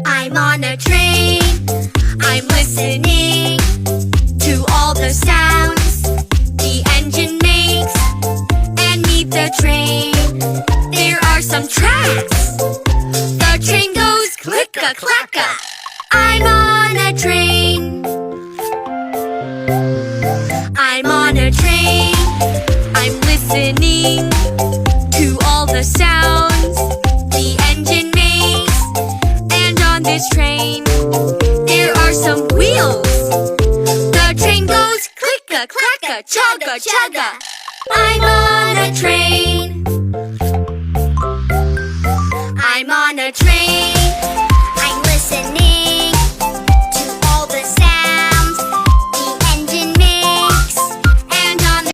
I'm on a train. I'm listening to all the sounds the engine makes. And neath the train, there are some tracks. The train goes click-a-clack-a. I'm on a train. I'm on a train. I'm listening to all the sounds the engine makes. And on this train, there are some wheels. The train goes click-a-clack-a, chugga-chugga.